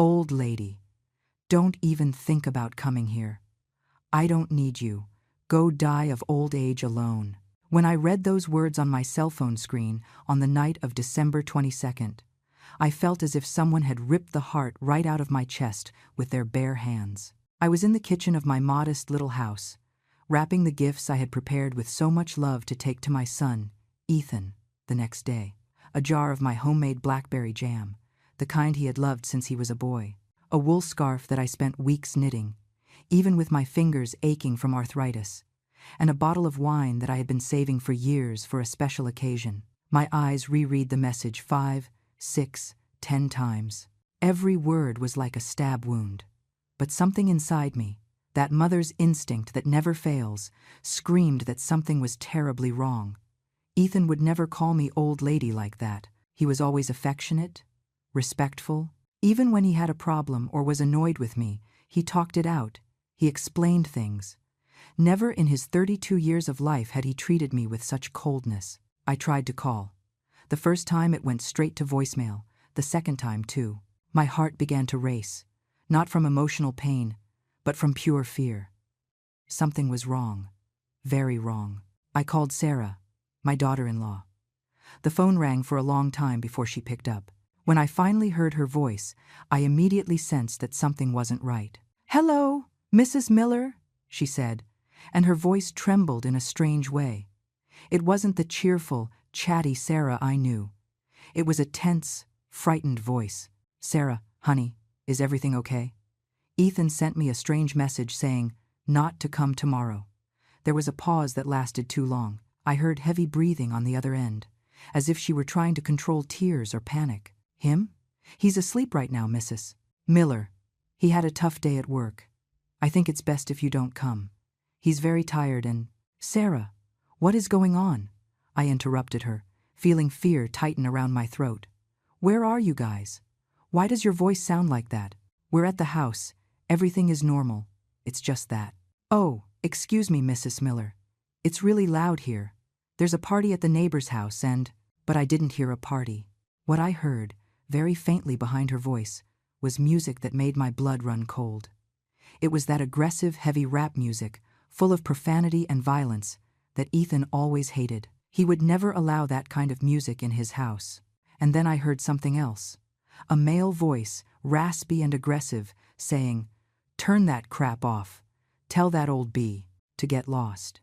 Old lady, don't even think about coming here. I don't need you. Go die of old age alone. When I read those words on my cell phone screen on the night of December 22nd, I felt as if someone had ripped the heart right out of my chest with their bare hands. I was in the kitchen of my modest little house, wrapping the gifts I had prepared with so much love to take to my son, Ethan, the next day. A jar of my homemade blackberry jam, the kind he had loved since he was a boy. A wool scarf that I spent weeks knitting, even with my fingers aching from arthritis. And a bottle of wine that I had been saving for years for a special occasion. My eyes reread the message 5, 6, 10 times. Every word was like a stab wound. But something inside me, that mother's instinct that never fails, screamed that something was terribly wrong. Ethan would never call me old lady like that. He was always affectionate, respectful. Even when he had a problem or was annoyed with me, he talked it out. He explained things. Never in his 32 years of life had he treated me with such coldness. I tried to call. The first time it went straight to voicemail, the second time too. My heart began to race, not from emotional pain, but from pure fear. Something was wrong, very wrong. I called Sarah, my daughter-in-law. The phone rang for a long time before she picked up. When I finally heard her voice, I immediately sensed that something wasn't right. "Hello, Mrs. Miller," she said, and her voice trembled in a strange way. It wasn't the cheerful, chatty Sarah I knew. It was a tense, frightened voice. "Sarah, honey, is everything okay?" Ethan sent me a strange message saying, not to come tomorrow. There was a pause that lasted too long. I heard heavy breathing on the other end, as if she were trying to control tears or panic. "Him? He's asleep right now, Mrs. Miller. He had a tough day at work. I think it's best if you don't come. He's very tired and—" "Sarah, what is going on?" I interrupted her, feeling fear tighten around my throat. "Where are you guys? Why does your voice sound like that?" "We're at the house. Everything is normal. It's just that." "Oh, excuse me, Mrs. Miller. It's really loud here. There's a party at the neighbor's house and—" But I didn't hear a party. What I heard, very faintly behind her voice, was music that made my blood run cold. It was that aggressive, heavy rap music, full of profanity and violence, that Ethan always hated. He would never allow that kind of music in his house. And then I heard something else. A male voice, raspy and aggressive, saying, "Turn that crap off. Tell that old bee to get lost."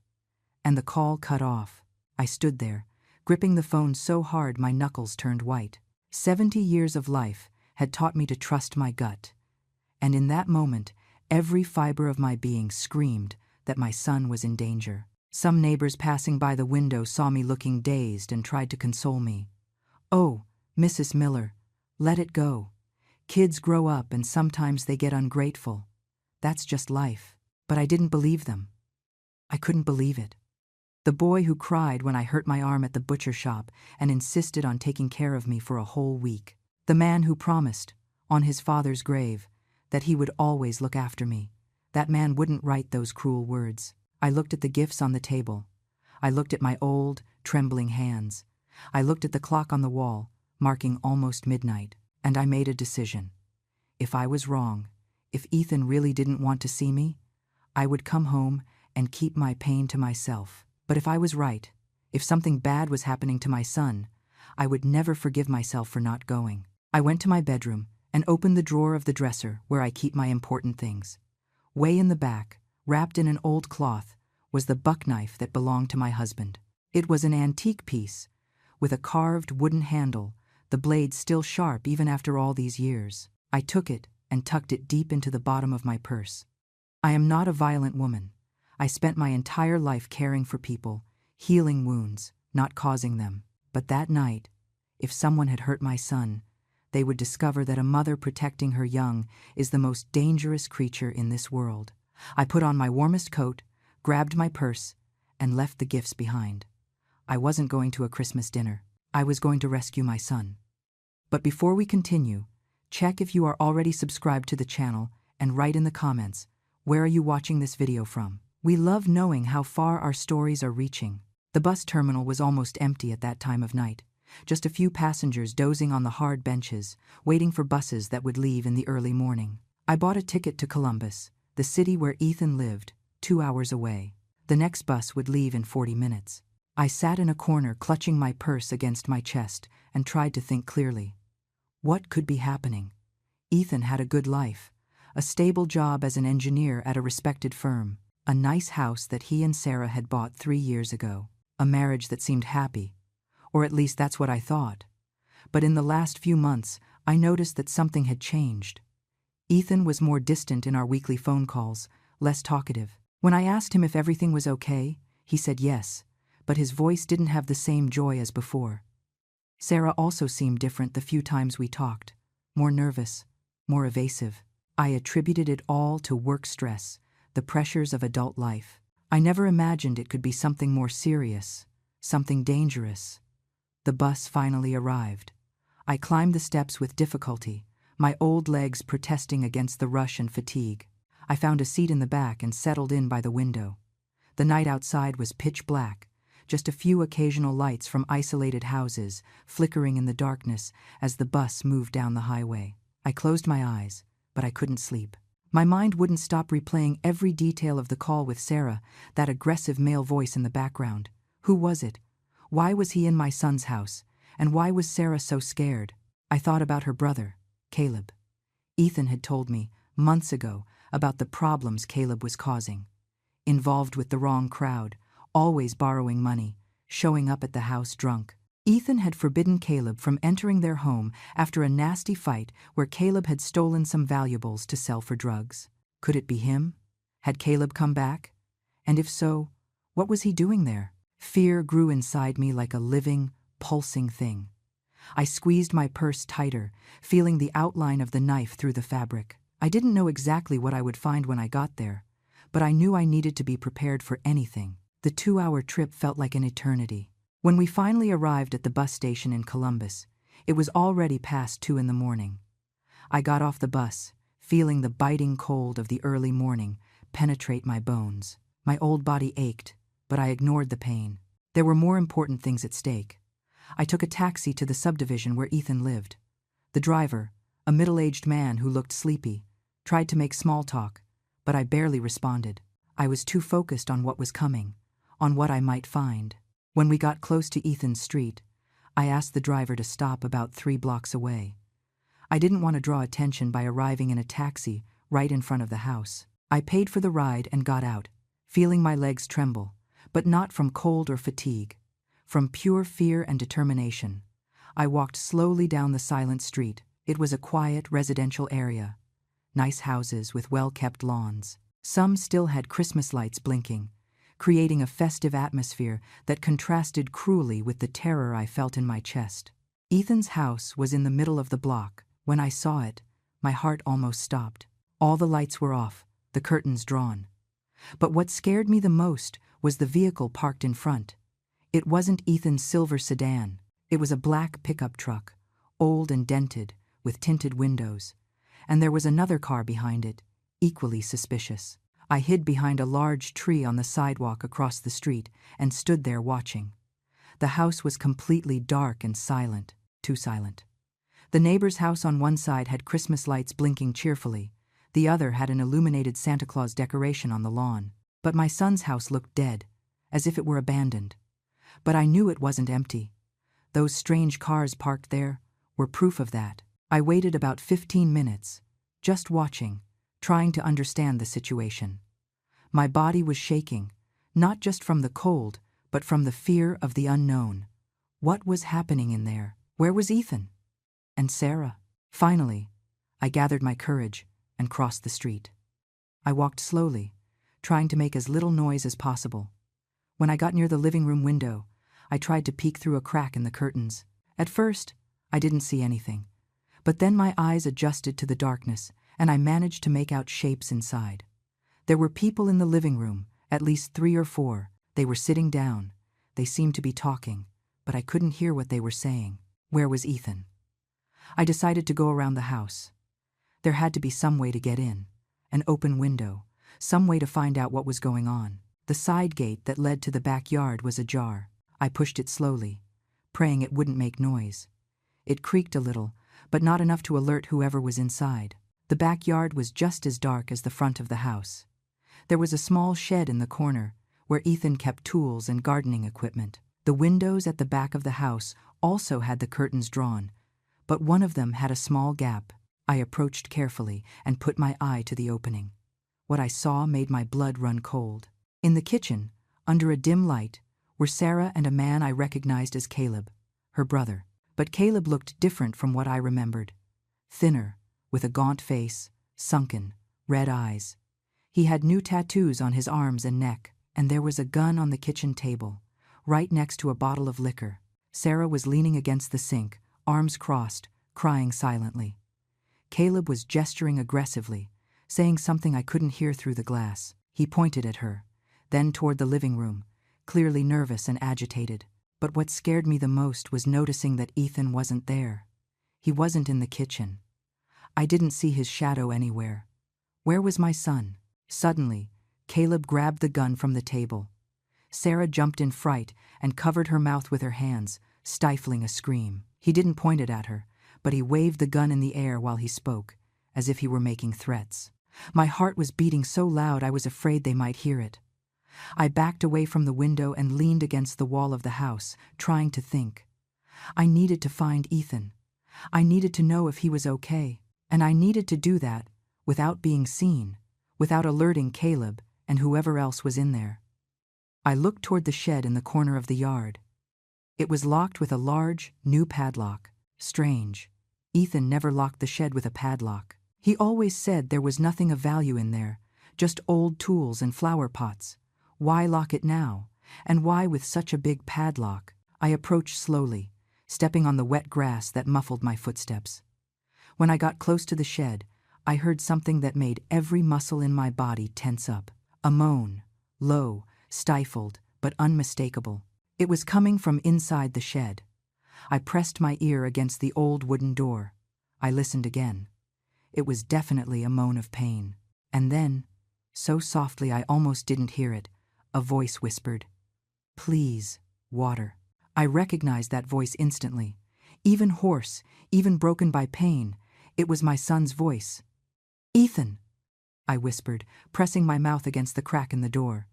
And the call cut off. I stood there, gripping the phone so hard my knuckles turned white. 70 years of life had taught me to trust my gut. And in that moment, every fiber of my being screamed that my son was in danger. Some neighbors passing by the window saw me looking dazed and tried to console me. "Oh, Mrs. Miller, let it go. Kids grow up and sometimes they get ungrateful. That's just life." But I didn't believe them. I couldn't believe it. The boy who cried when I hurt my arm at the butcher shop and insisted on taking care of me for a whole week. The man who promised, on his father's grave, that he would always look after me. That man wouldn't write those cruel words. I looked at the gifts on the table. I looked at my old, trembling hands. I looked at the clock on the wall, marking almost midnight, and I made a decision. If I was wrong, if Ethan really didn't want to see me, I would come home and keep my pain to myself. But if I was right, if something bad was happening to my son, I would never forgive myself for not going. I went to my bedroom and opened the drawer of the dresser where I keep my important things. Way in the back, wrapped in an old cloth, was the buck knife that belonged to my husband. It was an antique piece, with a carved wooden handle, the blade still sharp even after all these years. I took it and tucked it deep into the bottom of my purse. I am not a violent woman. I spent my entire life caring for people, healing wounds, not causing them. But that night, if someone had hurt my son, they would discover that a mother protecting her young is the most dangerous creature in this world. I put on my warmest coat, grabbed my purse, and left the gifts behind. I wasn't going to a Christmas dinner. I was going to rescue my son. But before we continue, check if you are already subscribed to the channel and write in the comments, where are you watching this video from? We love knowing how far our stories are reaching. The bus terminal was almost empty at that time of night, Just a few passengers dozing on the hard benches, waiting for buses that would leave in the early morning. I bought a ticket to Columbus, the city where Ethan lived, 2 hours away. The next bus would leave in 40 minutes. I sat in a corner clutching my purse against my chest and tried to think clearly. What could be happening? Ethan had a good life, a stable job as an engineer at a respected firm, a nice house that he and Sarah had bought 3 years ago, a marriage that seemed happy, or at least that's what I thought. But in the last few months, I noticed that something had changed. Ethan was more distant in our weekly phone calls, less talkative. When I asked him if everything was okay, he said yes, but his voice didn't have the same joy as before. Sarah also seemed different the few times we talked, more nervous, more evasive. I attributed it all to work stress, the pressures of adult life. I never imagined it could be something more serious, something dangerous. The bus finally arrived. I climbed the steps with difficulty, my old legs protesting against the rush and fatigue. I found a seat in the back and settled in by the window. The night outside was pitch black, just a few occasional lights from isolated houses flickering in the darkness as the bus moved down the highway. I closed my eyes, but I couldn't sleep. My mind wouldn't stop replaying every detail of the call with Sarah, that aggressive male voice in the background. Who was it? Why was he in my son's house? And why was Sarah so scared? I thought about her brother, Caleb. Ethan had told me, months ago, about the problems Caleb was causing. Involved with the wrong crowd, always borrowing money, showing up at the house drunk. Ethan had forbidden Caleb from entering their home after a nasty fight where Caleb had stolen some valuables to sell for drugs. Could it be him? Had Caleb come back? And if so, what was he doing there? Fear grew inside me like a living, pulsing thing. I squeezed my purse tighter, feeling the outline of the knife through the fabric. I didn't know exactly what I would find when I got there, but I knew I needed to be prepared for anything. The 2-hour trip felt like an eternity. When we finally arrived at the bus station in Columbus, it was already past 2 in the morning. I got off the bus, feeling the biting cold of the early morning penetrate my bones. My old body ached, but I ignored the pain. There were more important things at stake. I took a taxi to the subdivision where Ethan lived. The driver, a middle-aged man who looked sleepy, tried to make small talk, but I barely responded. I was too focused on what was coming, on what I might find. When we got close to Ethan's street, I asked the driver to stop about 3 blocks away. I didn't want to draw attention by arriving in a taxi right in front of the house. I paid for the ride and got out, feeling my legs tremble, but not from cold or fatigue, from pure fear and determination. I walked slowly down the silent street. It was a quiet residential area. Nice houses with well-kept lawns. Some still had Christmas lights blinking, creating a festive atmosphere that contrasted cruelly with the terror I felt in my chest. Ethan's house was in the middle of the block. When I saw it, my heart almost stopped. All the lights were off, the curtains drawn. But what scared me the most was the vehicle parked in front. It wasn't Ethan's silver sedan. It was a black pickup truck, old and dented, with tinted windows. And there was another car behind it, equally suspicious. I hid behind a large tree on the sidewalk across the street and stood there watching. The house was completely dark and silent, too silent. The neighbor's house on one side had Christmas lights blinking cheerfully. The other had an illuminated Santa Claus decoration on the lawn. But my son's house looked dead, as if it were abandoned. But I knew it wasn't empty. Those strange cars parked there were proof of that. I waited about 15 minutes, just watching, trying to understand the situation. My body was shaking, not just from the cold, but from the fear of the unknown. What was happening in there? Where was Ethan? And Sarah? Finally, I gathered my courage and crossed the street. I walked slowly, trying to make as little noise as possible. When I got near the living room window, I tried to peek through a crack in the curtains. At first, I didn't see anything. But then my eyes adjusted to the darkness, and I managed to make out shapes inside. There were people in the living room, at least 3 or 4. They were sitting down. They seemed to be talking, but I couldn't hear what they were saying. Where was Ethan? I decided to go around the house. There had to be some way to get in, an open window, some way to find out what was going on. The side gate that led to the backyard was ajar. I pushed it slowly, praying it wouldn't make noise. It creaked a little, but not enough to alert whoever was inside. The backyard was just as dark as the front of the house. There was a small shed in the corner, where Ethan kept tools and gardening equipment. The windows at the back of the house also had the curtains drawn, but one of them had a small gap. I approached carefully and put my eye to the opening. What I saw made my blood run cold. In the kitchen, under a dim light, were Sarah and a man I recognized as Caleb, her brother. But Caleb looked different from what I remembered. Thinner, with a gaunt face, sunken, red eyes. He had new tattoos on his arms and neck, and there was a gun on the kitchen table, right next to a bottle of liquor. Sarah was leaning against the sink, arms crossed, crying silently. Caleb was gesturing aggressively, saying something I couldn't hear through the glass. He pointed at her, then toward the living room, clearly nervous and agitated. But what scared me the most was noticing that Ethan wasn't there. He wasn't in the kitchen. I didn't see his shadow anywhere. Where was my son? Suddenly, Caleb grabbed the gun from the table. Sarah jumped in fright and covered her mouth with her hands, stifling a scream. He didn't point it at her, but he waved the gun in the air while he spoke, as if he were making threats. My heart was beating so loud I was afraid they might hear it. I backed away from the window and leaned against the wall of the house, trying to think. I needed to find Ethan. I needed to know if he was okay, and I needed to do that without being seen, without alerting Caleb and whoever else was in there. I looked toward the shed in the corner of the yard. It was locked with a large, new padlock. Strange. Ethan never locked the shed with a padlock. He always said there was nothing of value in there, just old tools and flower pots. Why lock it now? And why with such a big padlock? I approached slowly, stepping on the wet grass that muffled my footsteps. When I got close to the shed, I heard something that made every muscle in my body tense up. A moan, low, stifled, but unmistakable. It was coming from inside the shed. I pressed my ear against the old wooden door. I listened again. It was definitely a moan of pain. And then, so softly I almost didn't hear it, a voice whispered, "Please, water." I recognized that voice instantly. Even hoarse, even broken by pain, it was my son's voice. "Ethan," I whispered, pressing my mouth against the crack in the door.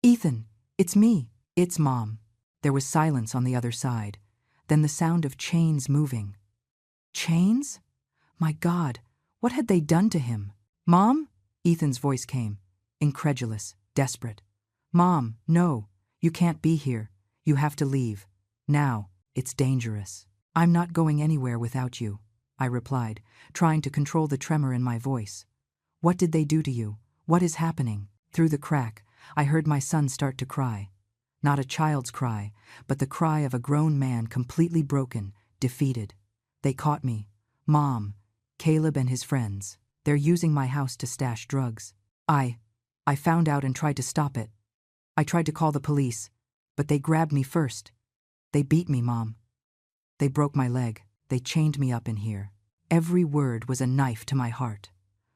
"Ethan, it's me." "It's Mom." There was silence on the other side, then the sound of chains moving. Chains? My God, what had they done to him? "Mom?" Ethan's voice came, incredulous, desperate. "Mom, no, you can't be here. You have to leave. Now, it's dangerous." "I'm not going anywhere without you," I replied, trying to control the tremor in my voice. "What did they do to you? What is happening?" Through the crack, I heard my son start to cry. Not a child's cry, but the cry of a grown man completely broken, defeated. "They caught me. Mom, Caleb and his friends. They're using my house to stash drugs. I found out and tried to stop it. I tried to call the police, but they grabbed me first. They beat me, Mom. They broke my leg. They chained me up in here." Every word was a knife to my heart.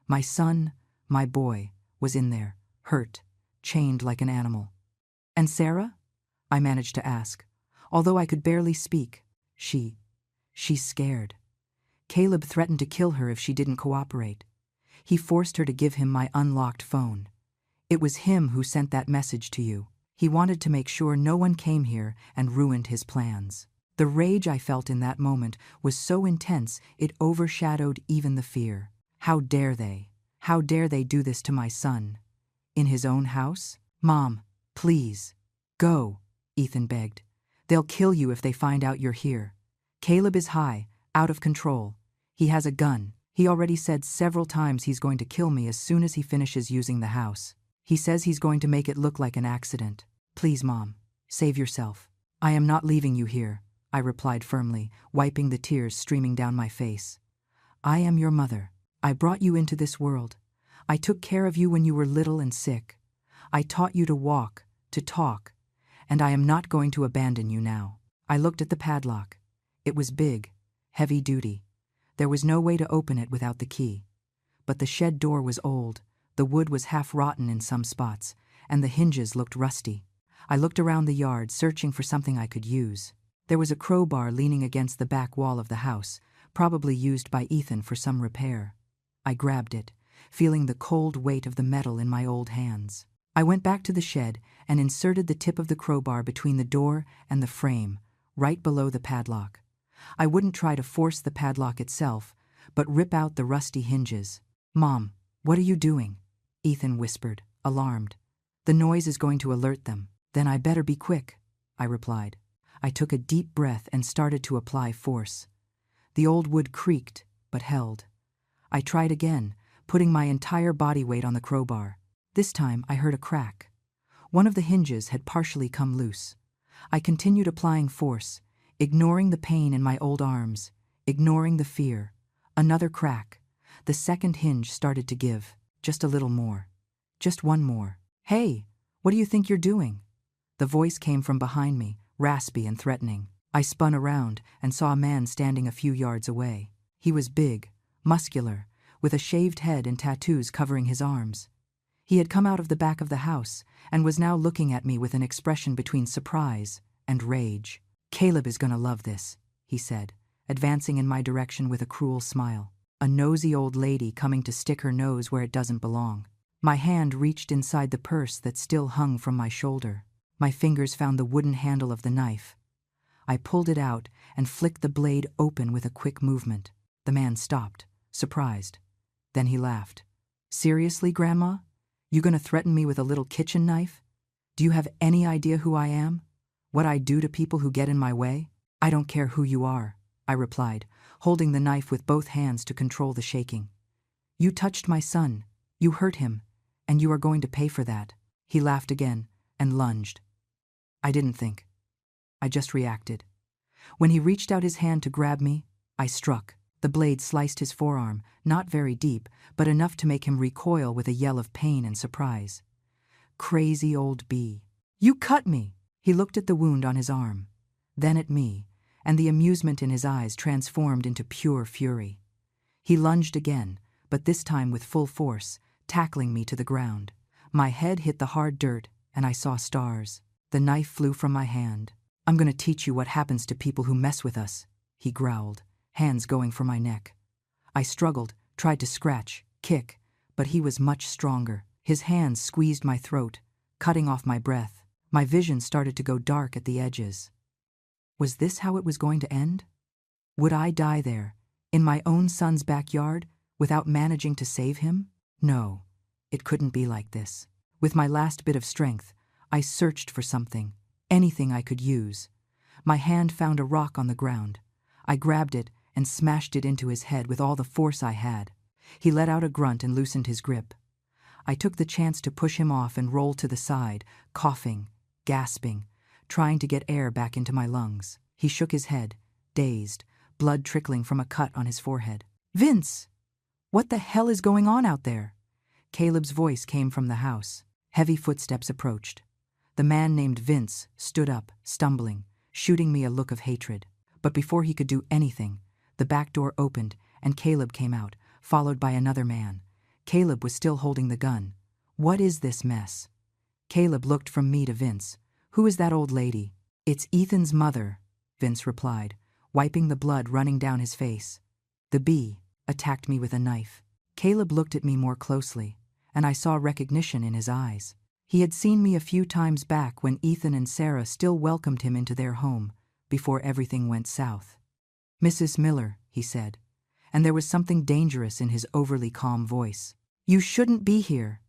My son, my boy, was in there, hurt, chained like an animal. "And Sarah?" I managed to ask, although I could barely speak. She's scared. Caleb threatened to kill her if she didn't cooperate. He forced her to give him my unlocked phone. It was him who sent that message to you. He wanted to make sure no one came here and ruined his plans. The rage I felt in that moment was so intense it overshadowed even the fear. How dare they? How dare they do this to my son? In his own house? "Mom, please, go," Ethan begged. "They'll kill you if they find out you're here. Caleb is high, out of control. He has a gun. He already said several times he's going to kill me as soon as he finishes using the house. He says he's going to make it look like an accident. Please, Mom, save yourself." "I am not leaving you here," I replied firmly, wiping the tears streaming down my face. "I am your mother. I brought you into this world. I took care of you when you were little and sick. I taught you to walk, to talk, and I am not going to abandon you now." I looked at the padlock. It was big, heavy duty. There was no way to open it without the key. But the shed door was old, the wood was half rotten in some spots, and the hinges looked rusty. I looked around the yard, searching for something I could use. There was a crowbar leaning against the back wall of the house, probably used by Ethan for some repair. I grabbed it, feeling the cold weight of the metal in my old hands. I went back to the shed and inserted the tip of the crowbar between the door and the frame, right below the padlock. I wouldn't try to force the padlock itself, but rip out the rusty hinges. "Mom, what are you doing?" Ethan whispered, alarmed. "The noise is going to alert them." "Then I better be quick," I replied. I took a deep breath and started to apply force. The old wood creaked, but held. I tried again, putting my entire body weight on the crowbar. This time I heard a crack. One of the hinges had partially come loose. I continued applying force, ignoring the pain in my old arms, ignoring the fear. Another crack. The second hinge started to give, just a little more. Just one more. "Hey, what do you think you're doing?" The voice came from behind me, raspy and threatening. I spun around and saw a man standing a few yards away. He was big, muscular, with a shaved head and tattoos covering his arms. He had come out of the back of the house and was now looking at me with an expression between surprise and rage. "Caleb is gonna love this," he said, advancing in my direction with a cruel smile. A nosy old lady coming to stick her nose where it doesn't belong. My hand reached inside the purse that still hung from my shoulder. My fingers found the wooden handle of the knife. I pulled it out and flicked the blade open with a quick movement. The man stopped, surprised. Then he laughed. "Seriously, Grandma? You gonna threaten me with a little kitchen knife? Do you have any idea who I am? What I do to people who get in my way?" "I don't care who you are," I replied, holding the knife with both hands to control the shaking. "You touched my son, you hurt him, and you are going to pay for that." He laughed again and lunged. I didn't think. I just reacted. When he reached out his hand to grab me, I struck. The blade sliced his forearm, not very deep, but enough to make him recoil with a yell of pain and surprise. Crazy old bee. "You cut me!" He looked at the wound on his arm, then at me, and the amusement in his eyes transformed into pure fury. He lunged again, but this time with full force, tackling me to the ground. My head hit the hard dirt, and I saw stars. The knife flew from my hand. "I'm gonna teach you what happens to people who mess with us," he growled, hands going for my neck. I struggled, tried to scratch, kick, but he was much stronger. His hands squeezed my throat, cutting off my breath. My vision started to go dark at the edges. Was this how it was going to end? Would I die there, in my own son's backyard, without managing to save him? No, it couldn't be like this. With my last bit of strength, I searched for something, anything I could use. My hand found a rock on the ground. I grabbed it and smashed it into his head with all the force I had. He let out a grunt and loosened his grip. I took the chance to push him off and roll to the side, coughing, gasping, trying to get air back into my lungs. He shook his head, dazed, blood trickling from a cut on his forehead. "Vince! What the hell is going on out there?" Caleb's voice came from the house. Heavy footsteps approached. The man named Vince stood up, stumbling, shooting me a look of hatred. But before he could do anything, the back door opened and Caleb came out, followed by another man. Caleb was still holding the gun. "What is this mess?" Caleb looked from me to Vince. "Who is that old lady?" "It's Ethan's mother," Vince replied, wiping the blood running down his face. "The bee attacked me with a knife." Caleb looked at me more closely, and I saw recognition in his eyes. He had seen me a few times back when Ethan and Sarah still welcomed him into their home, before everything went south. "Mrs. Miller," he said, and there was something dangerous in his overly calm voice. "You shouldn't be here.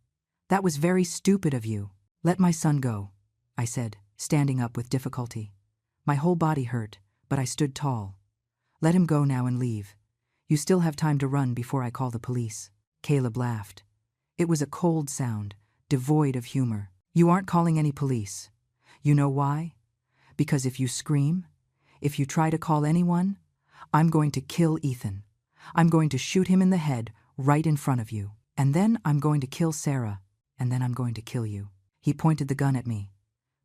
That was very stupid of you." "Let my son go," I said, standing up with difficulty. My whole body hurt, but I stood tall. "Let him go now and leave. You still have time to run before I call the police." Caleb laughed. It was a cold sound, devoid of humor. "You aren't calling any police. You know why? Because if you scream, if you try to call anyone, I'm going to kill Ethan. I'm going to shoot him in the head right in front of you. And then I'm going to kill Sarah, and then I'm going to kill you." He pointed the gun at me.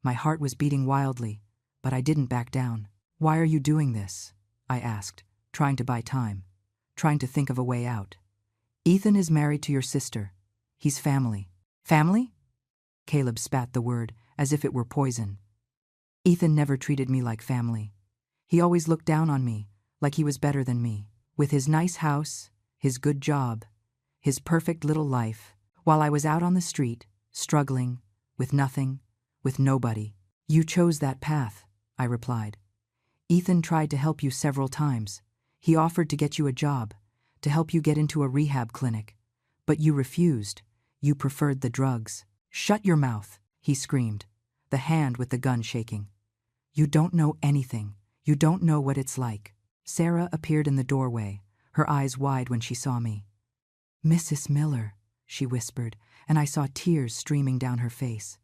My heart was beating wildly, but I didn't back down. "Why are you doing this?" I asked, trying to buy time, trying to think of a way out. "Ethan is married to your sister. He's family." "Family?" Caleb spat the word as if it were poison. "Ethan never treated me like family. He always looked down on me, like he was better than me. With his nice house, his good job, his perfect little life, while I was out on the street, struggling, with nothing, with nobody. You chose that path, I replied. Ethan tried to help you several times. He offered to get you a job, to help you get into a rehab clinic. But you refused. You preferred the drugs. Shut your mouth, he screamed, the hand with the gun shaking. You don't know anything. You don't know what it's like. Sarah appeared in the doorway, her eyes wide when she saw me. Mrs. Miller, she whispered, and I saw tears streaming down her face.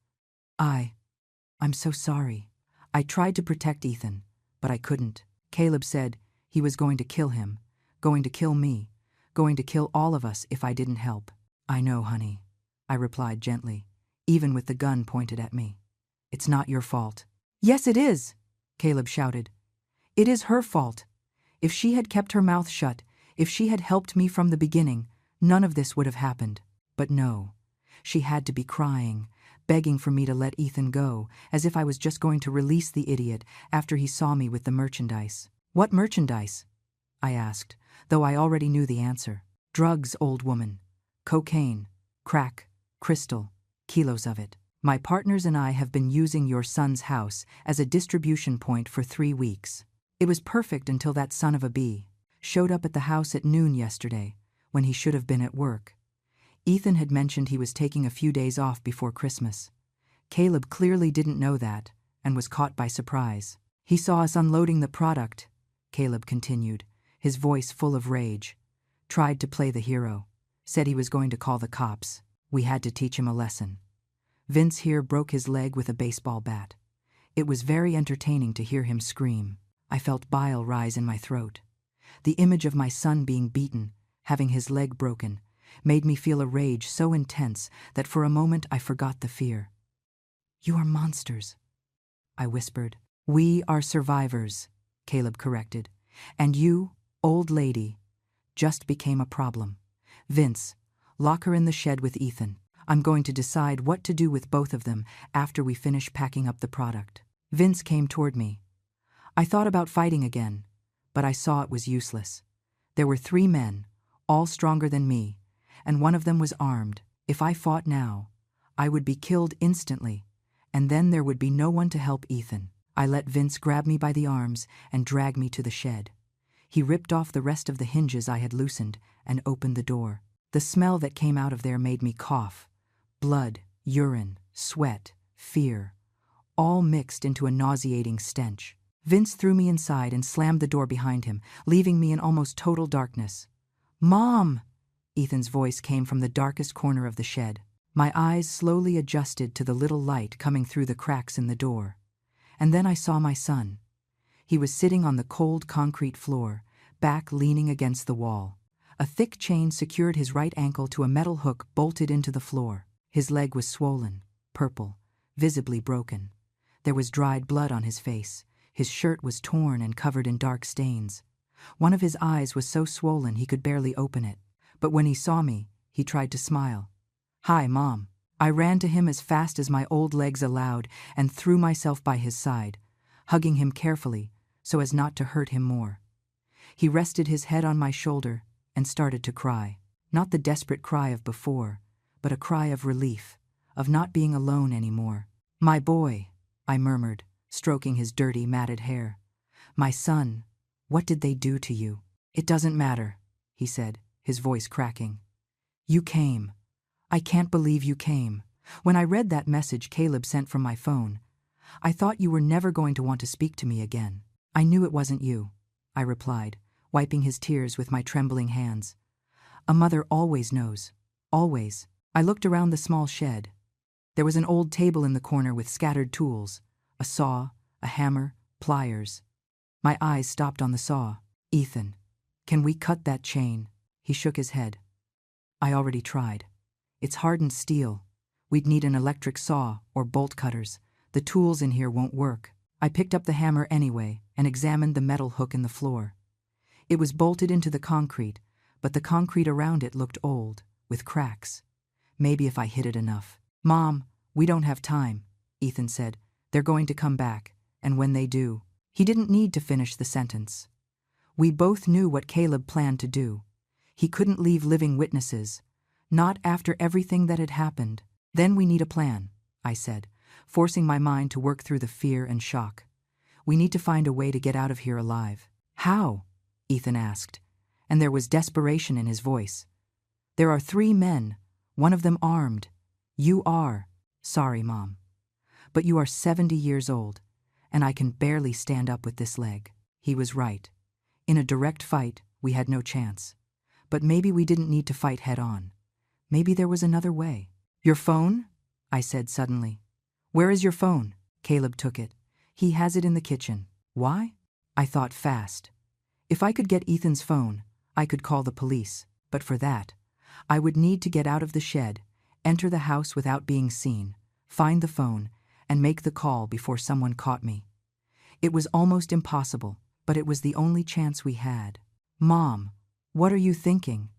I'm so sorry. I tried to protect Ethan, but I couldn't. Caleb said he was going to kill him, going to kill me, going to kill all of us if I didn't help. I know, honey, I replied gently, even with the gun pointed at me. It's not your fault. Yes, it is, Caleb shouted. It is her fault. If she had kept her mouth shut, if she had helped me from the beginning, none of this would have happened. But no, she had to be crying, begging for me to let Ethan go, as if I was just going to release the idiot after he saw me with the merchandise. What merchandise? I asked, though I already knew the answer. Drugs, old woman. Cocaine, crack, crystal, kilos of it. My partners and I have been using your son's house as a distribution point for 3 weeks. It was perfect until that son of a bee showed up at the house at noon yesterday, when he should have been at work. Ethan had mentioned he was taking a few days off before Christmas. Caleb clearly didn't know that, and was caught by surprise. He saw us unloading the product, Caleb continued, his voice full of rage. Tried to play the hero. Said he was going to call the cops. We had to teach him a lesson. Vince here broke his leg with a baseball bat. It was very entertaining to hear him scream. I felt bile rise in my throat. The image of my son being beaten, having his leg broken, made me feel a rage so intense that for a moment I forgot the fear. You are monsters, I whispered. We are survivors, Caleb corrected. And you, old lady, just became a problem. Vince, lock her in the shed with Ethan. I'm going to decide what to do with both of them after we finish packing up the product. Vince came toward me. I thought about fighting again, but I saw it was useless. There were 3 men, all stronger than me, and one of them was armed. If I fought now, I would be killed instantly, and then there would be no one to help Ethan. I let Vince grab me by the arms and drag me to the shed. He ripped off the rest of the hinges I had loosened and opened the door. The smell that came out of there made me cough. Blood, urine, sweat, fear, all mixed into a nauseating stench. Vince threw me inside and slammed the door behind him, leaving me in almost total darkness. Mom! Ethan's voice came from the darkest corner of the shed. My eyes slowly adjusted to the little light coming through the cracks in the door. And then I saw my son. He was sitting on the cold concrete floor, back leaning against the wall. A thick chain secured his right ankle to a metal hook bolted into the floor. His leg was swollen, purple, visibly broken. There was dried blood on his face. His shirt was torn and covered in dark stains. One of his eyes was so swollen he could barely open it. But when he saw me, he tried to smile. Hi, Mom. I ran to him as fast as my old legs allowed and threw myself by his side, hugging him carefully so as not to hurt him more. He rested his head on my shoulder and started to cry. Not the desperate cry of before, but a cry of relief, of not being alone anymore. My boy, I murmured, stroking his dirty, matted hair. My son, what did they do to you? It doesn't matter, he said, his voice cracking. You came. I can't believe you came. When I read that message Caleb sent from my phone, I thought you were never going to want to speak to me again. I knew it wasn't you, I replied, wiping his tears with my trembling hands. A mother always knows. Always. I looked around the small shed. There was an old table in the corner with scattered tools, a saw, a hammer, pliers. My eyes stopped on the saw. Ethan, can we cut that chain? He shook his head. I already tried. It's hardened steel. We'd need an electric saw or bolt cutters. The tools in here won't work. I picked up the hammer anyway and examined the metal hook in the floor. It was bolted into the concrete, but the concrete around it looked old, with cracks. Maybe if I hit it enough. Mom, we don't have time, Ethan said. They're going to come back, and when they do, He didn't need to finish the sentence. We both knew what Caleb planned to do. He couldn't leave living witnesses, not after everything that had happened. Then we need a plan, I said, forcing my mind to work through the fear and shock. We need to find a way to get out of here alive. How? Ethan asked, and there was desperation in his voice. There are 3 men, one of them armed. You are. Sorry, Mom. But you are 70 years old, and I can barely stand up with this leg. He was right. In a direct fight, we had no chance. But maybe we didn't need to fight head on. Maybe there was another way. Your phone? I said suddenly. Where is your phone? Caleb took it. He has it in the kitchen. Why? I thought fast. If I could get Ethan's phone, I could call the police. But for that, I would need to get out of the shed, enter the house without being seen, find the phone, and make the call before someone caught me. It was almost impossible, but it was the only chance we had. Mom, what are you thinking?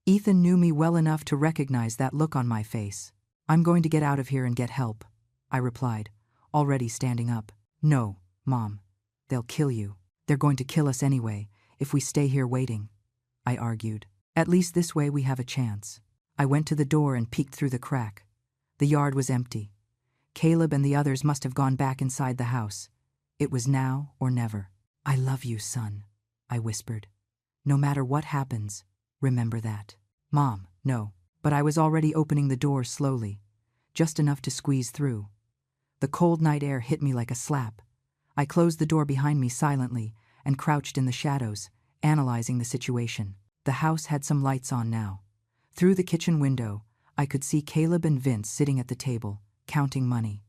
Ethan knew me well enough to recognize that look on my face. I'm going to get out of here and get help, I replied, already standing up. No, Mom. They'll kill you. They're going to kill us anyway, if we stay here waiting, I argued. At least this way we have a chance. I went to the door and peeked through the crack. The yard was empty. Caleb and the others must have gone back inside the house. It was now or never. I love you, son, I whispered. No matter what happens, remember that. Mom, no. But I was already opening the door slowly, just enough to squeeze through. The cold night air hit me like a slap. I closed the door behind me silently and crouched in the shadows, analyzing the situation. The house had some lights on now. Through the kitchen window, I could see Caleb and Vince sitting at the table, counting money.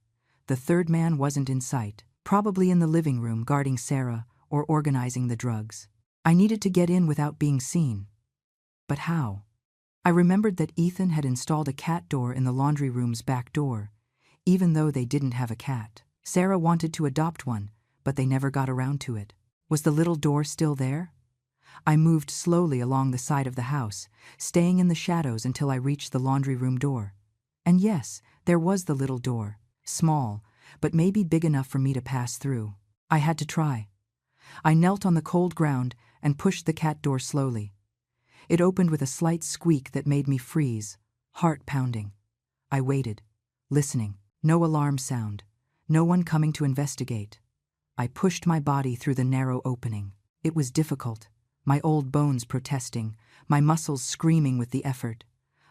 The third man wasn't in sight, probably in the living room guarding Sarah or organizing the drugs. I needed to get in without being seen. But how? I remembered that Ethan had installed a cat door in the laundry room's back door, even though they didn't have a cat. Sarah wanted to adopt one, but they never got around to it. Was the little door still there? I moved slowly along the side of the house, staying in the shadows until I reached the laundry room door. And yes, there was the little door, small, but maybe big enough for me to pass through. I had to try. I knelt on the cold ground and pushed the cat door slowly. It opened with a slight squeak that made me freeze, heart pounding. I waited, listening. No alarm sound, no one coming to investigate. I pushed my body through the narrow opening. It was difficult, my old bones protesting, my muscles screaming with the effort.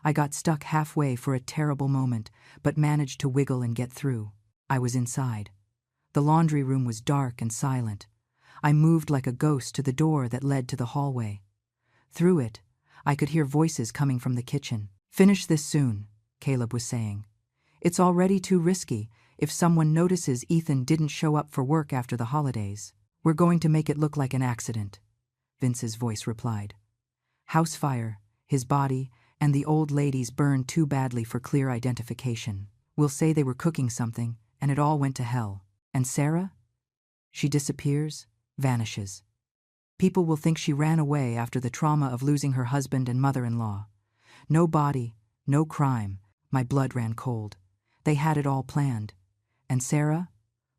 I got stuck halfway for a terrible moment, but managed to wiggle and get through. I was inside. The laundry room was dark and silent. I moved like a ghost to the door that led to the hallway. Through it, I could hear voices coming from the kitchen. Finish this soon, Caleb was saying. It's already too risky if someone notices Ethan didn't show up for work after the holidays. We're going to make it look like an accident, Vince's voice replied. House fire, his body, and the old ladies burned too badly for clear identification. We'll say they were cooking something, and it all went to hell. And Sarah? She disappears, vanishes. People will think she ran away after the trauma of losing her husband and mother-in-law. No body, no crime. My blood ran cold. They had it all planned. And Sarah?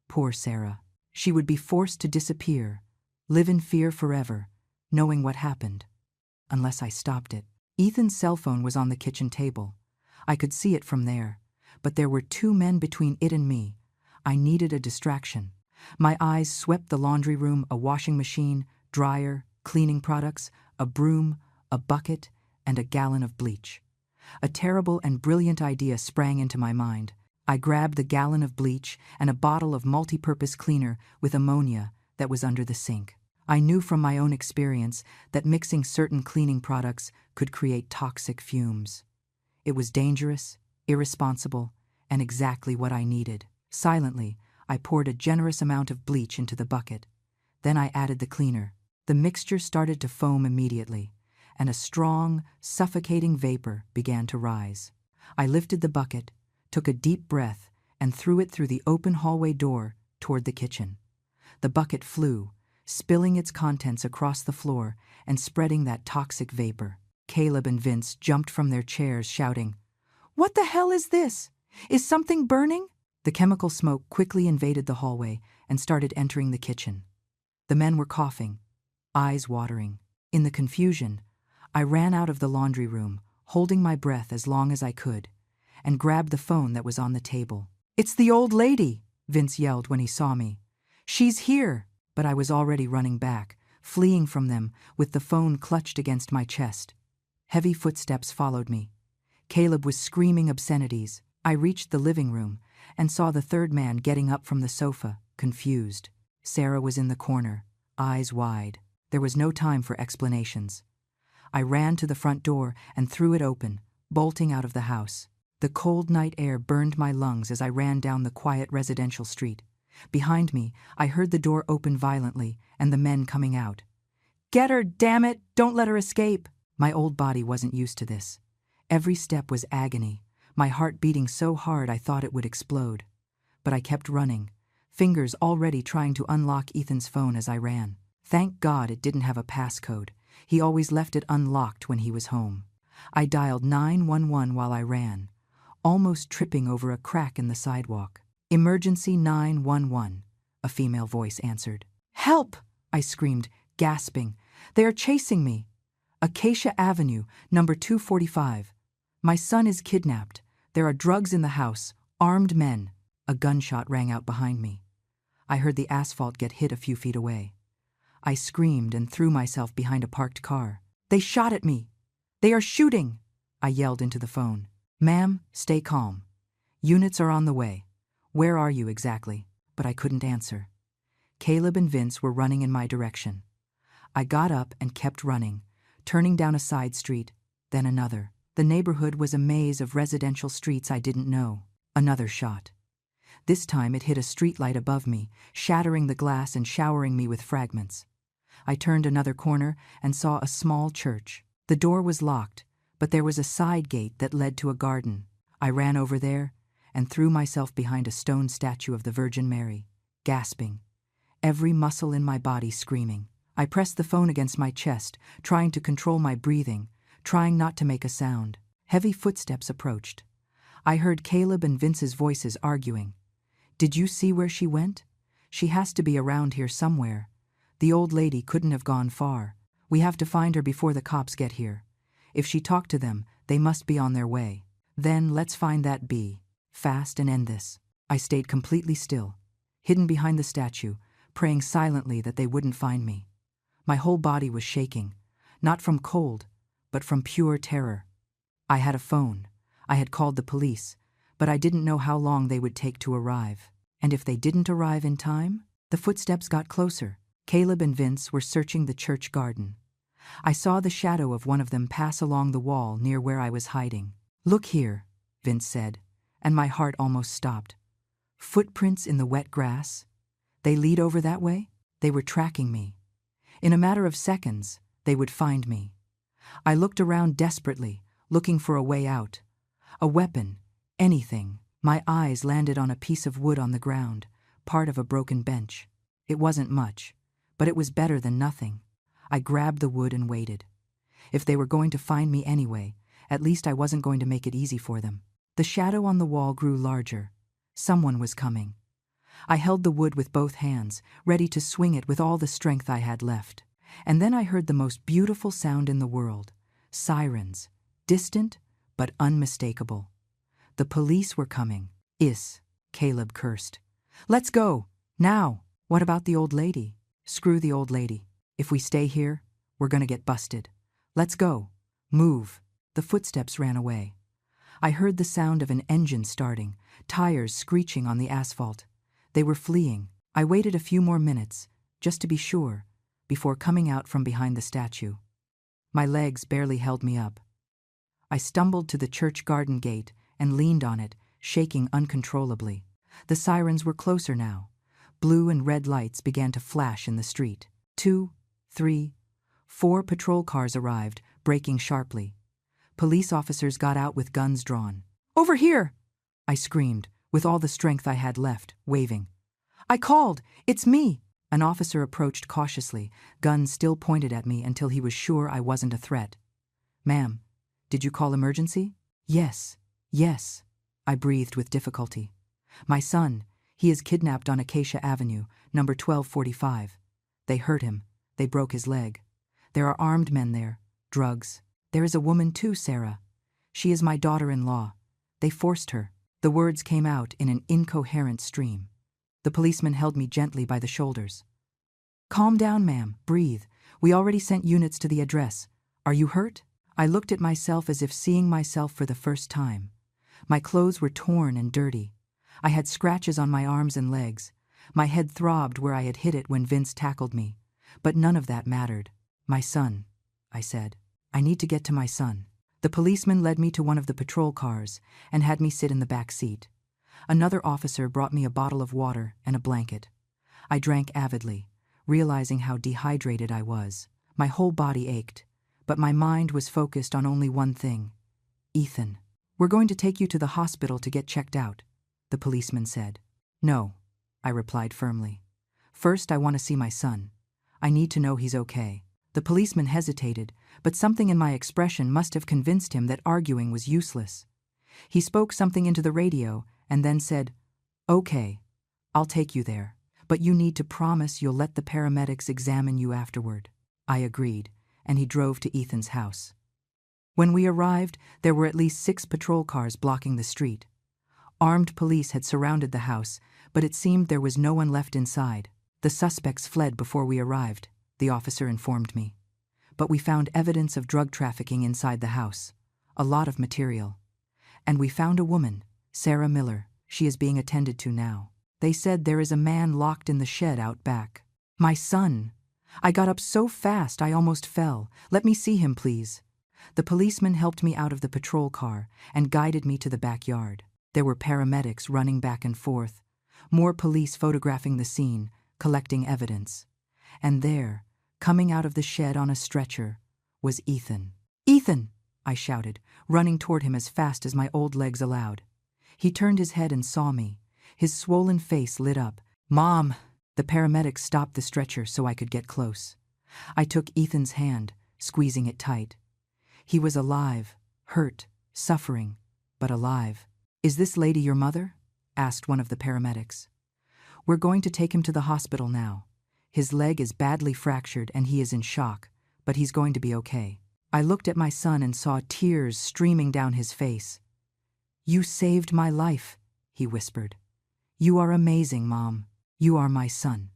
Poor Sarah. She would be forced to disappear, live in fear forever, knowing what happened. Unless I stopped it. Ethan's cell phone was on the kitchen table. I could see it from there, but there were 2 men between it and me. I needed a distraction. My eyes swept the laundry room, a washing machine, dryer, cleaning products, a broom, a bucket, and a gallon of bleach. A terrible and brilliant idea sprang into my mind. I grabbed the gallon of bleach and a bottle of multi-purpose cleaner with ammonia that was under the sink. I knew from my own experience that mixing certain cleaning products could create toxic fumes. It was dangerous, irresponsible, and exactly what I needed. Silently, I poured a generous amount of bleach into the bucket. Then I added the cleaner. The mixture started to foam immediately, and a strong, suffocating vapor began to rise. I lifted the bucket, took a deep breath, and threw it through the open hallway door toward the kitchen. The bucket flew, spilling its contents across the floor and spreading that toxic vapor. Caleb and Vince jumped from their chairs, shouting, "What the hell is this? Is something burning?" The chemical smoke quickly invaded the hallway and started entering the kitchen. The men were coughing, eyes watering. In the confusion, I ran out of the laundry room, holding my breath as long as I could, and grabbed the phone that was on the table. "It's the old lady!" Vince yelled when he saw me. "She's here!" But I was already running back, fleeing from them, with the phone clutched against my chest. Heavy footsteps followed me. Caleb was screaming obscenities. I reached the living room and saw the third man getting up from the sofa, confused. Sarah was in the corner, eyes wide. There was no time for explanations. I ran to the front door and threw it open, bolting out of the house. The cold night air burned my lungs as I ran down the quiet residential street. Behind me, I heard the door open violently and the men coming out. "Get her, damn it! Don't let her escape!" My old body wasn't used to this. Every step was agony, my heart beating so hard I thought it would explode. But I kept running, fingers already trying to unlock Ethan's phone as I ran. Thank God it didn't have a passcode. He always left it unlocked when he was home. I dialed 911 while I ran, almost tripping over a crack in the sidewalk. "Emergency 911, a female voice answered. "Help!" I screamed, gasping. "They are chasing me." "Acacia Avenue, number 245. My son is kidnapped. There are drugs in the house, armed men." A gunshot rang out behind me. I heard the asphalt get hit a few feet away. I screamed and threw myself behind a parked car. "They shot at me! They are shooting!" I yelled into the phone. "Ma'am, stay calm. Units are on the way. Where are you exactly?" But I couldn't answer. Caleb and Vince were running in my direction. I got up and kept running, turning down a side street, then another. The neighborhood was a maze of residential streets I didn't know. Another shot. This time it hit a streetlight above me, shattering the glass and showering me with fragments. I turned another corner and saw a small church. The door was locked, but there was a side gate that led to a garden. I ran over there and threw myself behind a stone statue of the Virgin Mary, gasping, every muscle in my body screaming. I pressed the phone against my chest, trying to control my breathing, trying not to make a sound. Heavy footsteps approached. I heard Caleb and Vince's voices arguing. "Did you see where she went? She has to be around here somewhere. The old lady couldn't have gone far. We have to find her before the cops get here. If she talked to them, they must be on their way. Then let's find that bee fast and end this." I stayed completely still, hidden behind the statue, praying silently that they wouldn't find me. My whole body was shaking, not from cold, but from pure terror. I had a phone. I had called the police, but I didn't know how long they would take to arrive. And if they didn't arrive in time? The footsteps got closer. Caleb and Vince were searching the church garden. I saw the shadow of one of them pass along the wall near where I was hiding. "Look here," Vince said, and my heart almost stopped. "Footprints in the wet grass? They lead over that way?" They were tracking me. In a matter of seconds, they would find me. I looked around desperately, looking for a way out. A weapon, anything. My eyes landed on a piece of wood on the ground, part of a broken bench. It wasn't much, but it was better than nothing. I grabbed the wood and waited. If they were going to find me anyway, at least I wasn't going to make it easy for them. The shadow on the wall grew larger. Someone was coming. I held the wood with both hands, ready to swing it with all the strength I had left. And then I heard the most beautiful sound in the world. Sirens, distant but unmistakable. The police were coming. Caleb cursed. "Let's go, now." "What about the old lady?" "Screw the old lady. If we stay here, we're gonna get busted. Let's go. Move." The footsteps ran away. I heard the sound of an engine starting, tires screeching on the asphalt. They were fleeing. I waited a few more minutes, just to be sure, before coming out from behind the statue. My legs barely held me up. I stumbled to the church garden gate and leaned on it, shaking uncontrollably. The sirens were closer now. Blue and red lights began to flash in the street. 2, 3, 4 patrol cars arrived, braking sharply. Police officers got out with guns drawn. "Over here!" I screamed, with all the strength I had left, waving. "I called! It's me!" An officer approached cautiously, guns still pointed at me until he was sure I wasn't a threat. "Ma'am, did you call emergency?" Yes, I breathed with difficulty. "My son, he is kidnapped on Acacia Avenue, number 1245. They hurt him. They broke his leg. There are armed men there. Drugs. There is a woman too, Sarah. She is my daughter-in-law. They forced her. The words came out in an incoherent stream. The policeman held me gently by the shoulders. Calm down, ma'am. Breathe. We already sent units to the address. Are you hurt? I looked at myself as if seeing myself for the first time. My clothes were torn and dirty. I had scratches on my arms and legs. My head throbbed where I had hit it when Vince tackled me. But none of that mattered. My son, I said. I need to get to my son. The policeman led me to one of the patrol cars and had me sit in the back seat. Another officer brought me a bottle of water and a blanket. I drank avidly, realizing how dehydrated I was. My whole body ached, but my mind was focused on only one thing. Ethan. We're going to take you to the hospital to get checked out, the policeman said. No, I replied firmly. First, I want to see my son. I need to know he's okay. The policeman hesitated, but something in my expression must have convinced him that arguing was useless. He spoke something into the radio and then said, Okay, I'll take you there, but you need to promise you'll let the paramedics examine you afterward. I agreed, and he drove to Ethan's house. When we arrived, there were at least 6 patrol cars blocking the street. Armed police had surrounded the house, but it seemed there was no one left inside. The suspects fled before we arrived, the officer informed me. But we found evidence of drug trafficking inside the house, a lot of material. And we found a woman, Sarah Miller. She is being attended to now. They said there is a man locked in the shed out back. My son! I got up so fast I almost fell. Let me see him, please. The policeman helped me out of the patrol car and guided me to the backyard. There were paramedics running back and forth, more police photographing the scene, collecting evidence. And there, coming out of the shed on a stretcher, was Ethan. Ethan! I shouted, running toward him as fast as my old legs allowed. He turned his head and saw me. His swollen face lit up. Mom! The paramedics stopped the stretcher so I could get close. I took Ethan's hand, squeezing it tight. He was alive, hurt, suffering, but alive. Is this lady your mother? Asked one of the paramedics. We're going to take him to the hospital now. His leg is badly fractured and he is in shock, but he's going to be okay. I looked at my son and saw tears streaming down his face. You saved my life, he whispered. You are amazing, Mom. You are my son.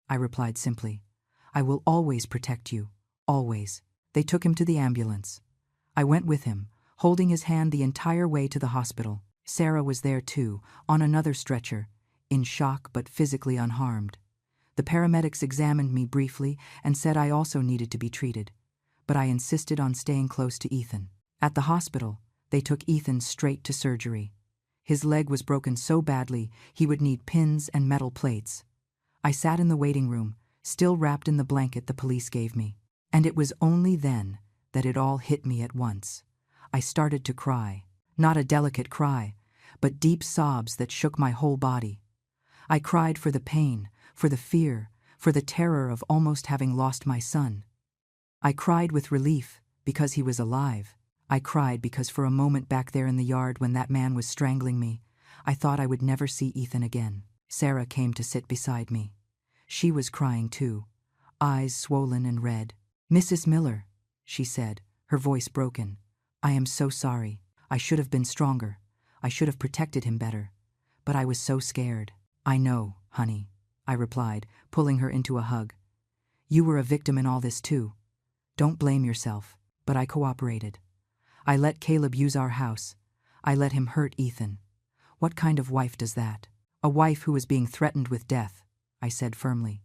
I replied simply. I will always protect you, always. They took him to the ambulance. I went with him, holding his hand the entire way to the hospital. Sarah was there too, on another stretcher, in shock but physically unharmed. The paramedics examined me briefly and said I also needed to be treated, but I insisted on staying close to Ethan. At the hospital, they took Ethan straight to surgery. His leg was broken so badly he would need pins and metal plates. I sat in the waiting room, still wrapped in the blanket the police gave me. And it was only then that it all hit me at once. I started to cry, not a delicate cry, but deep sobs that shook my whole body. I cried for the pain, for the fear, for the terror of almost having lost my son. I cried with relief because he was alive. I cried because for a moment back there in the yard when that man was strangling me, I thought I would never see Ethan again. Sarah came to sit beside me. She was crying too, eyes swollen and red. Mrs. Miller, she said, her voice broken. I am so sorry. I should have been stronger. I should have protected him better. But I was so scared. I know, honey, I replied, pulling her into a hug. You were a victim in all this too. Don't blame yourself. But I cooperated. I let Caleb use our house. I let him hurt Ethan. What kind of wife does that? A wife who was being threatened with death, I said firmly.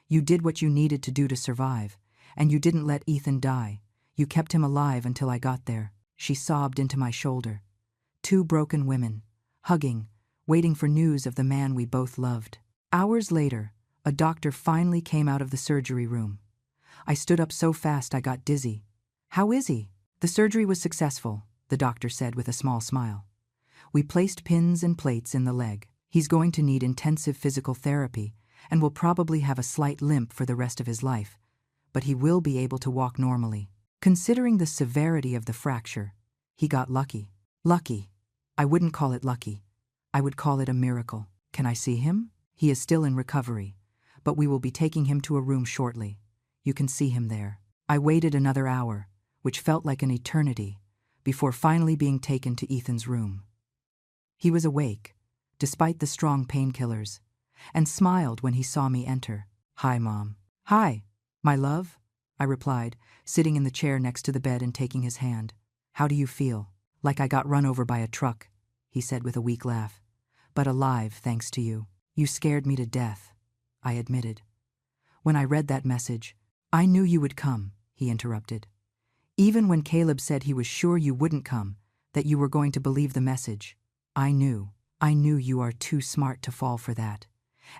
You did what you needed to do to survive, and you didn't let Ethan die. You kept him alive until I got there. She sobbed into my shoulder. 2 broken women, hugging, waiting for news of the man we both loved. Hours later, a doctor finally came out of the surgery room. I stood up so fast I got dizzy. How is he? The surgery was successful, the doctor said with a small smile. We placed pins and plates in the leg. He's going to need intensive physical therapy and will probably have a slight limp for the rest of his life, but he will be able to walk normally. Considering the severity of the fracture, he got lucky. Lucky. I wouldn't call it lucky. I would call it a miracle. Can I see him? He is still in recovery, but we will be taking him to a room shortly. You can see him there." I waited another hour, which felt like an eternity, before finally being taken to Ethan's room. He was awake, despite the strong painkillers, and smiled when he saw me enter. "Hi, Mom." "Hi, my love," I replied, sitting in the chair next to the bed and taking his hand. "How do you feel?" "Like I got run over by a truck," he said with a weak laugh. "But alive, thanks to you." "You scared me to death," I admitted. "When I read that message, I knew you would come," he interrupted. "Even when Caleb said he was sure you wouldn't come, that you were going to believe the message, I knew you are too smart to fall for that,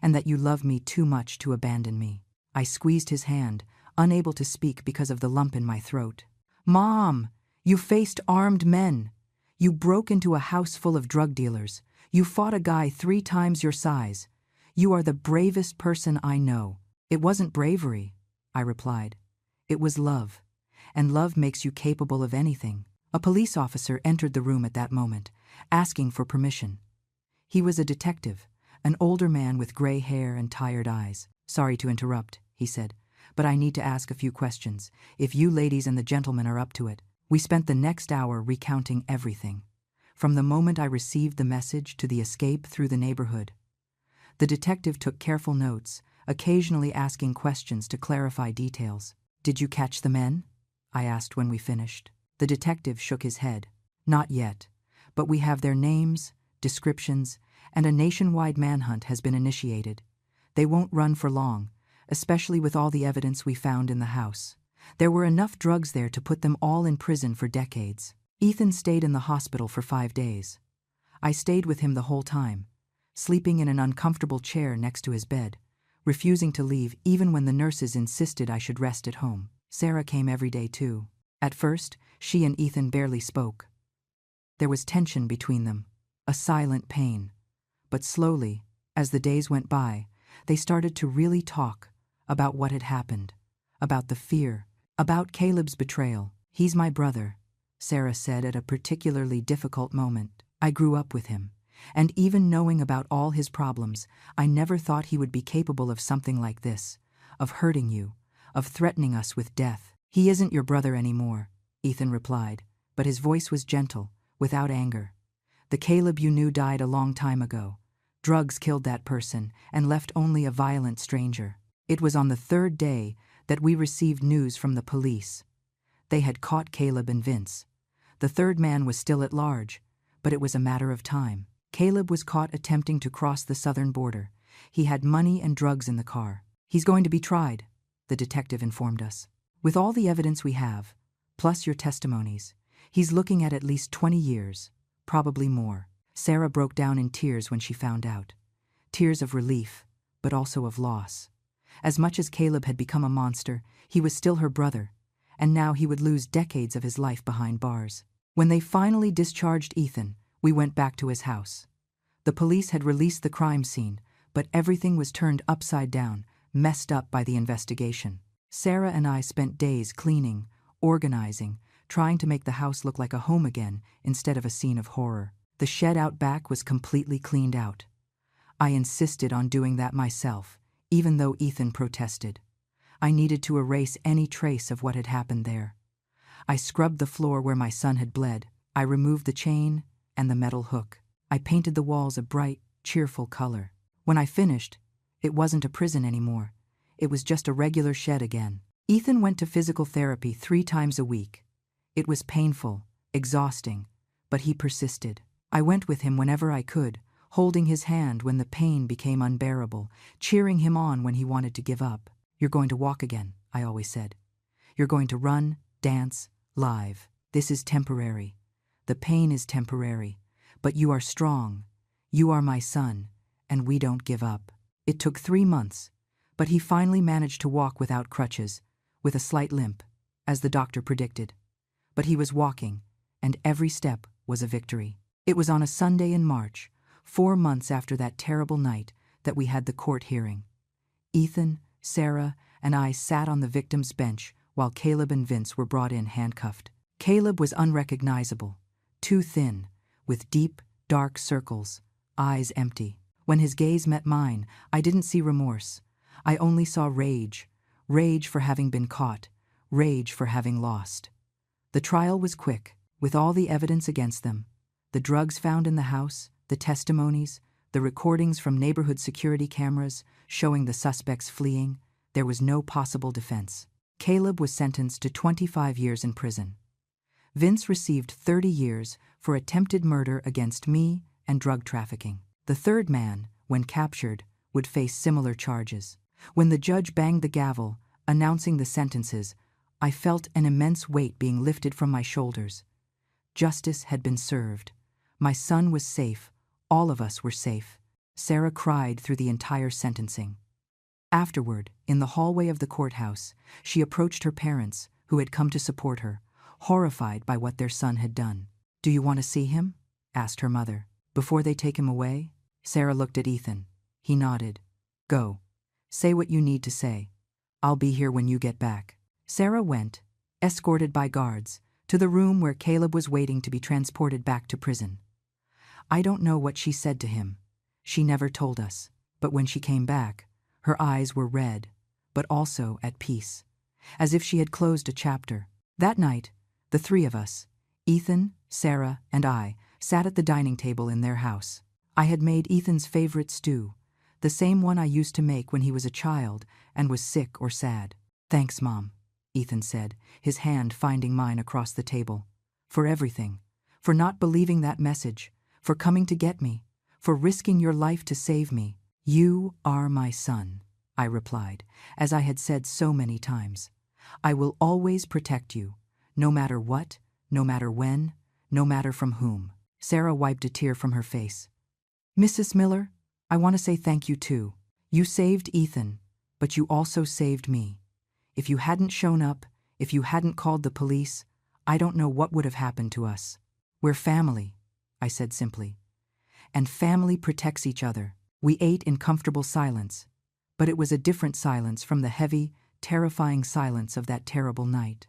and that you love me too much to abandon me." I squeezed his hand, unable to speak because of the lump in my throat. "Mom, you faced armed men. You broke into a house full of drug dealers. You fought a guy 3 times your size. You are the bravest person I know." "It wasn't bravery," I replied. "It was love, and love makes you capable of anything." A police officer entered the room at that moment, asking for permission. He was a detective, an older man with gray hair and tired eyes. "Sorry to interrupt," he said, "but I need to ask a few questions, if you ladies and the gentlemen are up to it." We spent the next hour recounting everything, from the moment I received the message to the escape through the neighborhood. The detective took careful notes, occasionally asking questions to clarify details. "Did you catch the men?" I asked when we finished. The detective shook his head. "Not yet, but we have their names, descriptions, and a nationwide manhunt has been initiated. They won't run for long, especially with all the evidence we found in the house. There were enough drugs there to put them all in prison for decades." Ethan stayed in the hospital for 5 days. I stayed with him the whole time, sleeping in an uncomfortable chair next to his bed, refusing to leave even when the nurses insisted I should rest at home. Sarah came every day too. At first, she and Ethan barely spoke. There was tension between them, a silent pain. But slowly, as the days went by, they started to really talk about what had happened, about the fear, about Caleb's betrayal. "He's my brother," Sarah said at a particularly difficult moment. "I grew up with him, and even knowing about all his problems, I never thought he would be capable of something like this, of hurting you, of threatening us with death." "He isn't your brother anymore," Ethan replied, but his voice was gentle, without anger. "The Caleb you knew died a long time ago. Drugs killed that person and left only a violent stranger." It was on the 3rd day that we received news from the police. They had caught Caleb and Vince. The 3rd man was still at large, but it was a matter of time. Caleb was caught attempting to cross the southern border. He had money and drugs in the car. "He's going to be tried," the detective informed us. "With all the evidence we have, plus your testimonies, he's looking at least 20 years, probably more." Sarah broke down in tears when she found out. Tears of relief, but also of loss. As much as Caleb had become a monster, he was still her brother, and now he would lose decades of his life behind bars. When they finally discharged Ethan, we went back to his house. The police had released the crime scene, but everything was turned upside down, messed up by the investigation. Sarah and I spent days cleaning, organizing, trying to make the house look like a home again instead of a scene of horror. The shed out back was completely cleaned out. I insisted on doing that myself, even though Ethan protested. I needed to erase any trace of what had happened there. I scrubbed the floor where my son had bled. I removed the chain and the metal hook. I painted the walls a bright, cheerful color. When I finished, it wasn't a prison anymore. It was just a regular shed again. Ethan went to physical therapy 3 times a week. It was painful, exhausting, but he persisted. I went with him whenever I could, holding his hand when the pain became unbearable, cheering him on when he wanted to give up. "You're going to walk again," I always said. "You're going to run, dance, live. This is temporary. The pain is temporary, but you are strong. You are my son, and we don't give up." It took 3 months, but he finally managed to walk without crutches, with a slight limp, as the doctor predicted. But he was walking, and every step was a victory. It was on a Sunday in March, 4 months after that terrible night, that we had the court hearing. Ethan, Sarah, and I sat on the victim's bench while Caleb and Vince were brought in handcuffed. Caleb was unrecognizable, too thin, with deep, dark circles, eyes empty. When his gaze met mine, I didn't see remorse. I only saw rage, rage for having been caught, rage for having lost. The trial was quick, with all the evidence against them. The drugs found in the house, the testimonies, the recordings from neighborhood security cameras showing the suspects fleeing. There was no possible defense. Caleb was sentenced to 25 years in prison. Vince received 30 years for attempted murder against me and drug trafficking. The third man, when captured, would face similar charges. When the judge banged the gavel, announcing the sentences, I felt an immense weight being lifted from my shoulders. Justice had been served. My son was safe. All of us were safe. Sarah cried through the entire sentencing. Afterward, in the hallway of the courthouse, she approached her parents, who had come to support her, horrified by what their son had done. "Do you want to see him?" asked her mother. "Before they take him away?" Sarah looked at Ethan. He nodded. "Go. Say what you need to say. I'll be here when you get back." Sarah went, escorted by guards, to the room where Caleb was waiting to be transported back to prison. I don't know what she said to him. She never told us. But when she came back, her eyes were red, but also at peace, as if she had closed a chapter. That night, the three of us, Ethan, Sarah, and I, sat at the dining table in their house. I had made Ethan's favorite stew, the same one I used to make when he was a child and was sick or sad. "Thanks, Mom," Ethan said, his hand finding mine across the table. "For everything. For not believing that message. For coming to get me. For risking your life to save me." "You are my son," I replied, as I had said so many times. "I will always protect you, no matter what, no matter when, no matter from whom." Sarah wiped a tear from her face. "Mrs. Miller, I want to say thank you too. You saved Ethan, but you also saved me. If you hadn't shown up, if you hadn't called the police, I don't know what would have happened to us. We're family," I said simply. "And family protects each other." We ate in comfortable silence, but it was a different silence from the heavy, terrifying silence of that terrible night.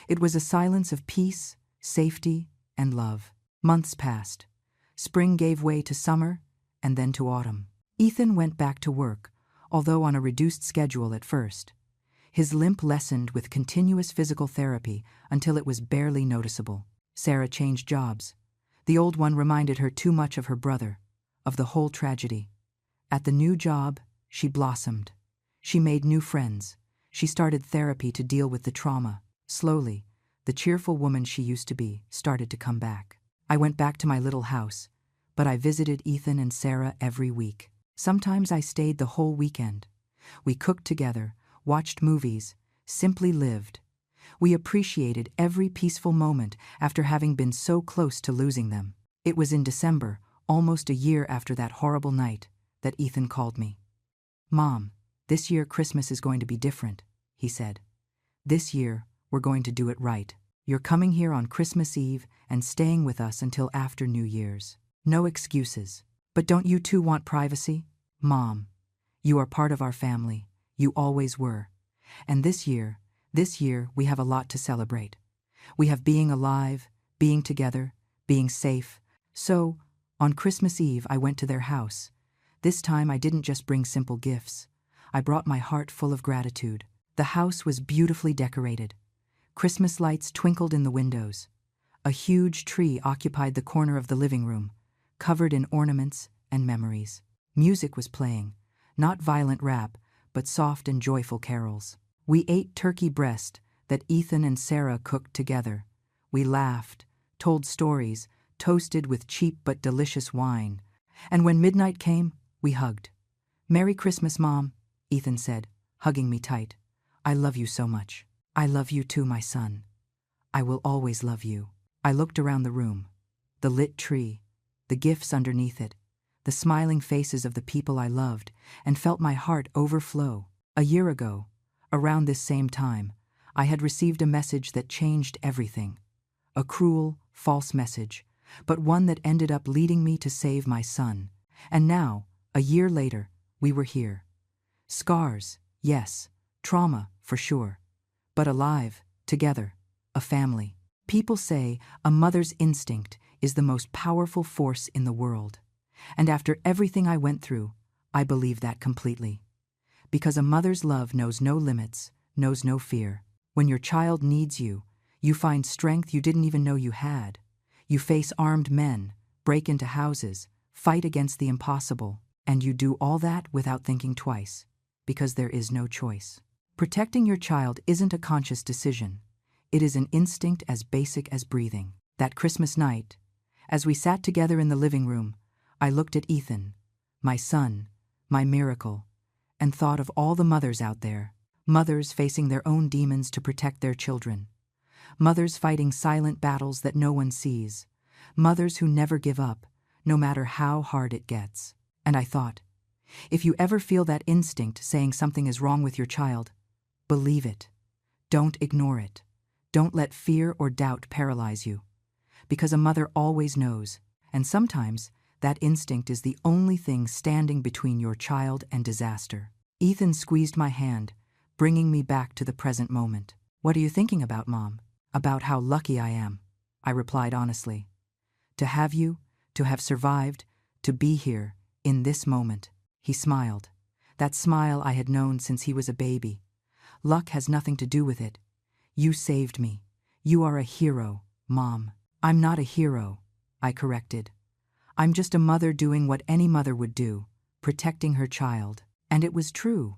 It was a silence of peace, safety, and love. Months passed. Spring gave way to summer, and then to autumn. Ethan went back to work, although on a reduced schedule at first. His limp lessened with continuous physical therapy until it was barely noticeable. Sarah changed jobs. The old one reminded her too much of her brother, of the whole tragedy. At the new job, she blossomed. She made new friends. She started therapy to deal with the trauma. Slowly, the cheerful woman she used to be started to come back. I went back to my little house, but I visited Ethan and Sarah every week. Sometimes I stayed the whole weekend. We cooked together, watched movies, simply lived. We appreciated every peaceful moment after having been so close to losing them. It was in December, almost a year after that horrible night, that Ethan called me. "Mom, this year Christmas is going to be different," he said. "This year, we're going to do it right. You're coming here on Christmas Eve and staying with us until after New Year's. No excuses. But don't you two want privacy? Mom, you are part of our family. You always were. And this year, we have a lot to celebrate. We have being alive, being together, being safe." So, on Christmas Eve, I went to their house. This time I didn't just bring simple gifts. I brought my heart full of gratitude. The house was beautifully decorated. Christmas lights twinkled in the windows. A huge tree occupied the corner of the living room, covered in ornaments and memories. Music was playing, not violent rap, but soft and joyful carols. We ate turkey breast that Ethan and Sarah cooked together. We laughed, told stories, toasted with cheap but delicious wine. And when midnight came, we hugged. "Merry Christmas, Mom," Ethan said, hugging me tight. "I love you so much." "I love you too, my son. I will always love you." I looked around the room. The lit tree, the gifts underneath it, the smiling faces of the people I loved, and felt my heart overflow. A year ago, around this same time, I had received a message that changed everything. A cruel, false message, but one that ended up leading me to save my son. And now, a year later, we were here. Scars, yes, trauma, for sure, but alive, together, a family. People say a mother's instinct is the most powerful force in the world. And after everything I went through, I believe that completely. Because a mother's love knows no limits, knows no fear. When your child needs you, you find strength you didn't even know you had. You face armed men, break into houses, fight against the impossible, and you do all that without thinking twice, because there is no choice. Protecting your child isn't a conscious decision. It is an instinct as basic as breathing. That Christmas night, as we sat together in the living room, I looked at Ethan, my son, my miracle, and thought of all the mothers out there, mothers facing their own demons to protect their children, mothers fighting silent battles that no one sees, mothers who never give up, no matter how hard it gets. And I thought, if you ever feel that instinct saying something is wrong with your child, believe it. Don't ignore it. Don't let fear or doubt paralyze you. Because a mother always knows, and sometimes that instinct is the only thing standing between your child and disaster. Ethan squeezed my hand, bringing me back to the present moment. What are you thinking about, Mom? About how lucky I am, I replied honestly. To have you, to have survived, to be here, in this moment. He smiled. That smile I had known since he was a baby. Luck has nothing to do with it. You saved me. You are a hero, Mom. I'm not a hero, I corrected. I'm just a mother doing what any mother would do, protecting her child. And it was true.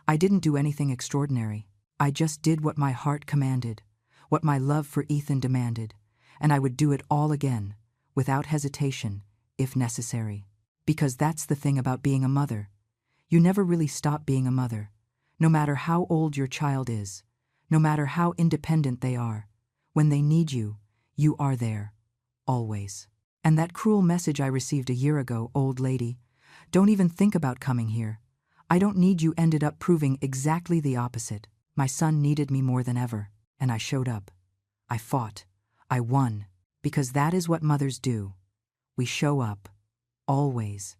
I didn't do anything extraordinary. I just did what my heart commanded, what my love for Ethan demanded, and I would do it all again, without hesitation, if necessary. Because that's the thing about being a mother. You never really stop being a mother, no matter how old your child is, no matter how independent they are. When they need you, you are there, always. And that cruel message I received a year ago, old lady, don't even think about coming here. I don't need you, ended up proving exactly the opposite. My son needed me more than ever, and I showed up. I fought. I won. Because that is what mothers do. We show up. Always.